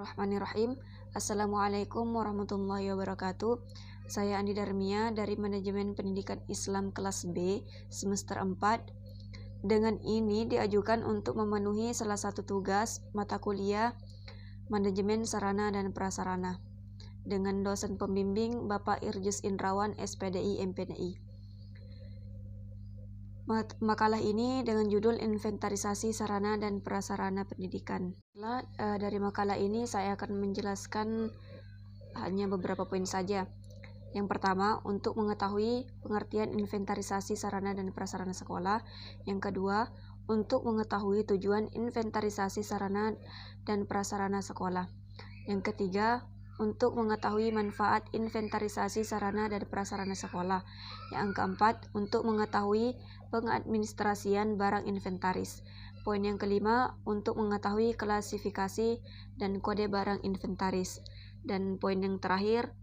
Bismillahirrahmanirrahim. Assalamualaikum warahmatullahi wabarakatuh. Saya Andi Darmia dari Manajemen Pendidikan Islam kelas B semester 4. Dengan ini diajukan untuk memenuhi salah satu tugas mata kuliah Manajemen Sarana dan Prasarana dengan dosen pembimbing Bapak Irjus Indrawan SPDI MPNI. Makalah ini dengan judul Inventarisasi Sarana dan Prasarana Pendidikan. Dari makalah ini saya akan menjelaskan hanya beberapa poin saja. Yang pertama, untuk mengetahui pengertian inventarisasi sarana dan prasarana sekolah. Yang kedua, untuk mengetahui tujuan inventarisasi sarana dan prasarana sekolah. Yang ketiga, untuk mengetahui manfaat inventarisasi sarana dan prasarana sekolah. Yang keempat, untuk mengetahui pengadministrasian barang inventaris. Poin yang kelima, untuk mengetahui klasifikasi dan kode barang inventaris. Dan poin yang terakhir,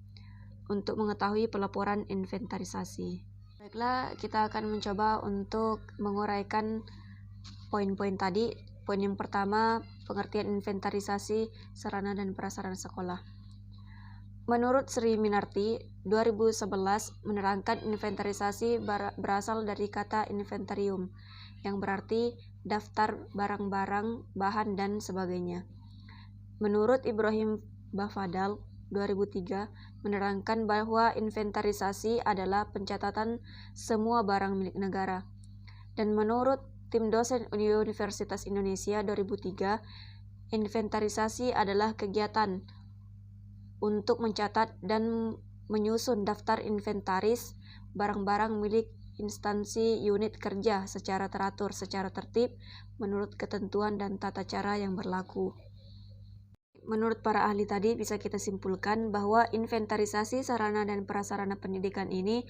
untuk mengetahui pelaporan inventarisasi. Baiklah, kita akan mencoba untuk menguraikan poin-poin tadi. Poin yang pertama, pengertian inventarisasi sarana dan prasarana sekolah. Menurut Sri Minarti, 2011 menerangkan inventarisasi berasal dari kata inventarium, yang berarti daftar barang-barang, bahan, dan sebagainya. Menurut Ibrahim Bafadal, 2003, menerangkan bahwa inventarisasi adalah pencatatan semua barang milik negara. Dan menurut tim dosen Universitas Indonesia 2003, inventarisasi adalah kegiatan untuk mencatat dan menyusun daftar inventaris barang-barang milik instansi unit kerja secara teratur, secara tertib, menurut ketentuan dan tata cara yang berlaku. Menurut para ahli tadi bisa kita simpulkan bahwa inventarisasi sarana dan prasarana pendidikan ini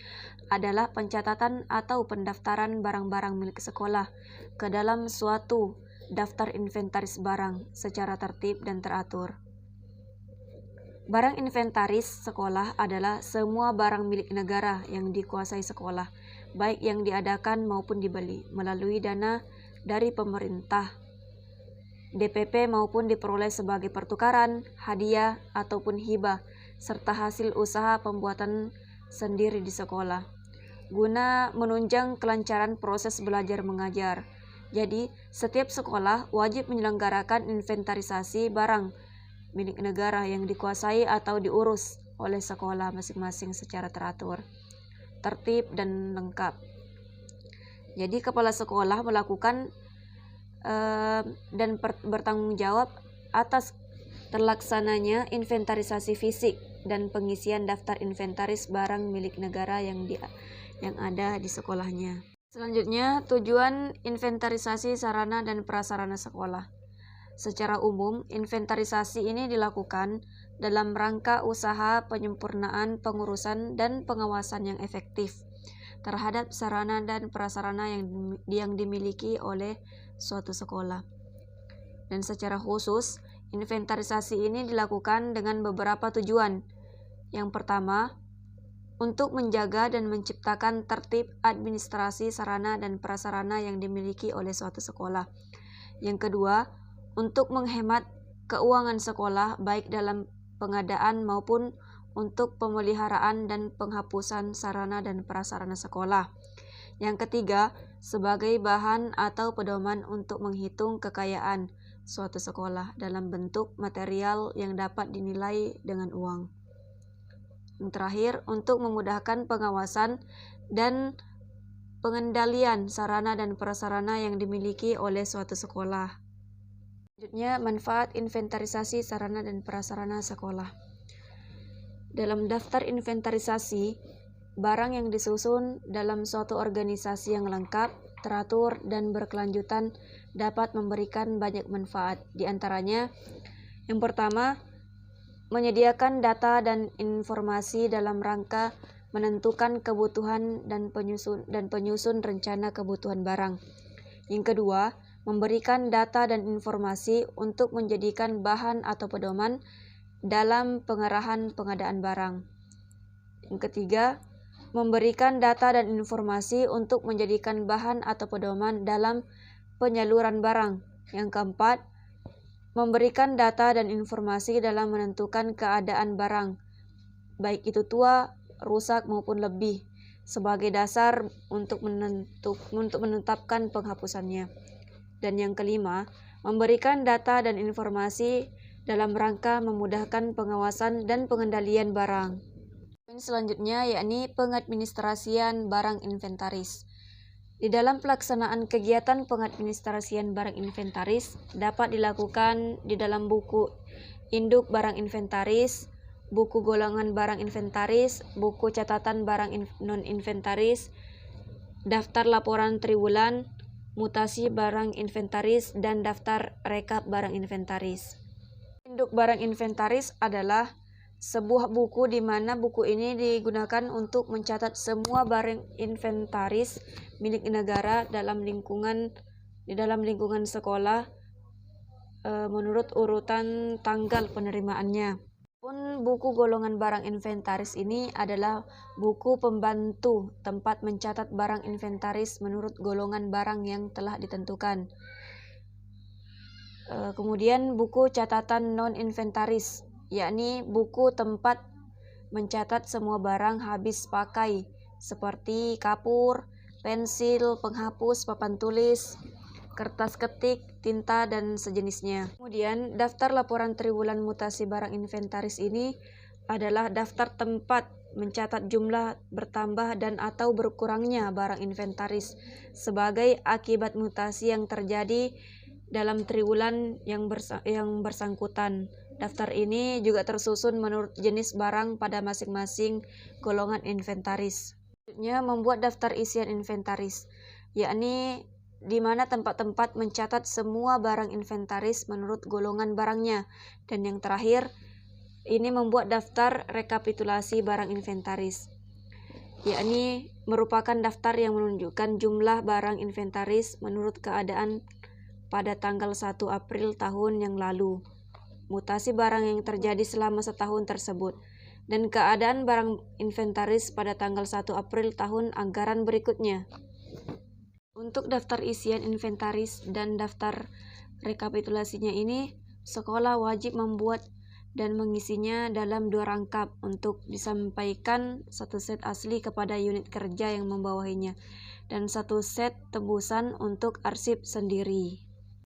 adalah pencatatan atau pendaftaran barang-barang milik sekolah ke dalam suatu daftar inventaris barang secara tertib dan teratur. Barang inventaris sekolah adalah semua barang milik negara yang dikuasai sekolah, baik yang diadakan maupun dibeli melalui dana dari pemerintah, DPP maupun diperoleh sebagai pertukaran, hadiah, ataupun hibah, serta hasil usaha pembuatan sendiri di sekolah, guna menunjang kelancaran proses belajar mengajar. Jadi, setiap sekolah wajib menyelenggarakan inventarisasi barang milik negara yang dikuasai atau diurus oleh sekolah masing-masing secara teratur, tertib, dan lengkap. Jadi kepala sekolah melakukan dan bertanggung jawab atas terlaksananya inventarisasi fisik dan pengisian daftar inventaris barang milik negara yang ada di sekolahnya. Selanjutnya, tujuan inventarisasi sarana dan prasarana sekolah. Secara umum, inventarisasi ini dilakukan dalam rangka usaha penyempurnaan pengurusan dan pengawasan yang efektif terhadap sarana dan prasarana yang dimiliki oleh suatu sekolah. Dan secara khusus, inventarisasi ini dilakukan dengan beberapa tujuan. Yang pertama, untuk menjaga dan menciptakan tertib administrasi sarana dan prasarana yang dimiliki oleh suatu sekolah. Yang kedua, untuk menghemat keuangan sekolah baik dalam pengadaan maupun untuk pemeliharaan dan penghapusan sarana dan prasarana sekolah. Yang ketiga, sebagai bahan atau pedoman untuk menghitung kekayaan suatu sekolah dalam bentuk material yang dapat dinilai dengan uang. Yang terakhir, untuk memudahkan pengawasan dan pengendalian sarana dan prasarana yang dimiliki oleh suatu sekolah. Selanjutnya, manfaat inventarisasi sarana dan prasarana sekolah. Dalam daftar inventarisasi, barang yang disusun dalam suatu organisasi yang lengkap, teratur, dan berkelanjutan dapat memberikan banyak manfaat. Di antaranya, yang pertama, menyediakan data dan informasi dalam rangka menentukan kebutuhan dan penyusun rencana kebutuhan barang. Yang kedua, memberikan data dan informasi untuk menjadikan bahan atau pedoman dalam pengarahan pengadaan barang. Yang ketiga, memberikan data dan informasi untuk menjadikan bahan atau pedoman dalam penyaluran barang. Yang keempat, memberikan data dan informasi dalam menentukan keadaan barang, baik itu tua, rusak maupun lebih, sebagai dasar untuk menetapkan penghapusannya. Dan yang kelima, memberikan data dan informasi dalam rangka memudahkan pengawasan dan pengendalian barang. Poin selanjutnya yakni pengadministrasian barang inventaris. Di dalam pelaksanaan kegiatan pengadministrasian barang inventaris dapat dilakukan di dalam buku induk barang inventaris, buku golongan barang inventaris, buku catatan barang non-inventaris, daftar laporan triwulan, mutasi barang inventaris, dan daftar rekap barang inventaris. Induk barang inventaris adalah sebuah buku di mana buku ini digunakan untuk mencatat semua barang inventaris milik negara di dalam lingkungan sekolah menurut urutan tanggal penerimaannya. Pun buku golongan barang inventaris ini adalah buku pembantu tempat mencatat barang inventaris menurut golongan barang yang telah ditentukan. Kemudian buku catatan non-inventaris, yakni buku tempat mencatat semua barang habis pakai seperti kapur, pensil, penghapus, papan tulis, kertas ketik, tinta, dan sejenisnya. Kemudian daftar laporan triwulan mutasi barang inventaris ini adalah daftar tempat mencatat jumlah bertambah dan atau berkurangnya barang inventaris sebagai akibat mutasi yang terjadi dalam triwulan yang bersangkutan. Daftar ini juga tersusun menurut jenis barang pada masing-masing golongan inventaris. Selanjutnya, membuat daftar isian inventaris, yakni di mana tempat-tempat mencatat semua barang inventaris menurut golongan barangnya. Dan yang terakhir, ini membuat daftar rekapitulasi barang inventaris, yakni merupakan daftar yang menunjukkan jumlah barang inventaris menurut keadaan pada tanggal 1 April tahun yang lalu, mutasi barang yang terjadi selama setahun tersebut, dan keadaan barang inventaris pada tanggal 1 April tahun anggaran berikutnya. Untuk daftar isian inventaris dan daftar rekapitulasinya ini, sekolah wajib membuat dan mengisinya dalam 2 rangkap untuk disampaikan satu set asli kepada unit kerja yang membawahinya dan satu set tebusan untuk arsip sendiri.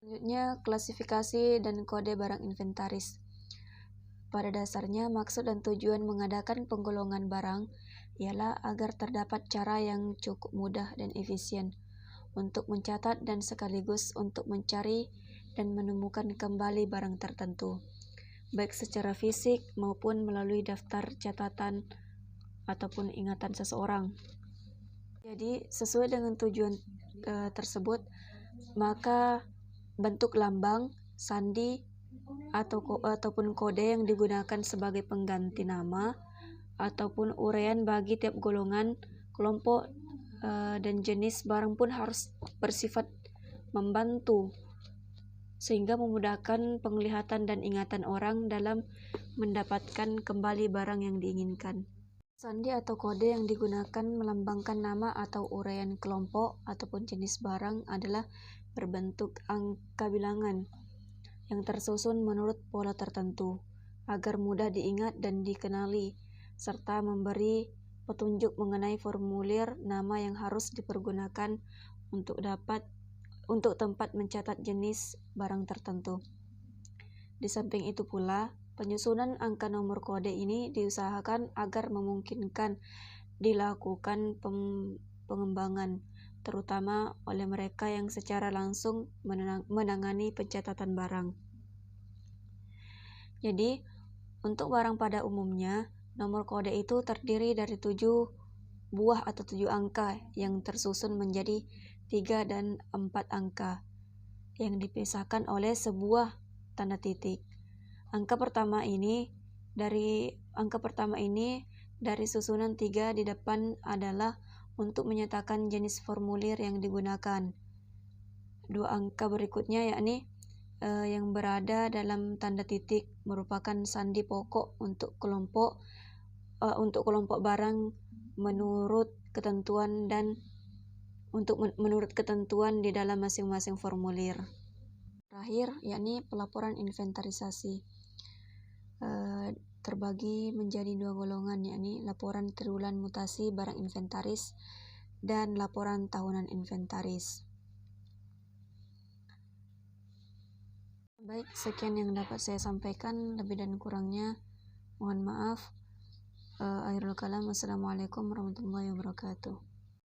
Selanjutnya, klasifikasi dan kode barang inventaris. Pada dasarnya, maksud dan tujuan mengadakan penggolongan barang ialah agar terdapat cara yang cukup mudah dan efisien untuk mencatat dan sekaligus untuk mencari dan menemukan kembali barang tertentu, baik secara fisik maupun melalui daftar catatan ataupun ingatan seseorang. Jadi, sesuai dengan tujuan tersebut, maka bentuk lambang, sandi, ataupun kode yang digunakan sebagai pengganti nama ataupun uraian bagi tiap golongan, kelompok, dan jenis barang pun harus bersifat membantu sehingga memudahkan penglihatan dan ingatan orang dalam mendapatkan kembali barang yang diinginkan. Sandi atau kode yang digunakan melambangkan nama atau uraian kelompok ataupun jenis barang adalah berbentuk angka bilangan yang tersusun menurut pola tertentu agar mudah diingat dan dikenali, serta memberi petunjuk mengenai formulir nama yang harus dipergunakan untuk tempat mencatat jenis barang tertentu. Di samping itu pula, penyusunan angka nomor kode ini diusahakan agar memungkinkan dilakukan pengembangan, terutama oleh mereka yang secara langsung menangani pencatatan barang. Jadi, untuk barang pada umumnya, nomor kode itu terdiri dari 7 buah atau 7 angka yang tersusun menjadi 3 dan 4 angka yang dipisahkan oleh sebuah tanda titik. Angka pertama ini dari susunan 3 di depan adalah untuk menyatakan jenis formulir yang digunakan. 2 angka berikutnya yakni yang berada dalam tanda titik merupakan sandi pokok untuk kelompok barang menurut ketentuan di dalam masing-masing formulir. Terakhir, yakni pelaporan inventarisasi. Terbagi menjadi 2 golongan, yakni laporan triwulan mutasi barang inventaris dan laporan tahunan inventaris. Baik, sekian yang dapat saya sampaikan, lebih dan kurangnya mohon maaf. Akhirul kalam, wassalamualaikum warahmatullahi wabarakatuh.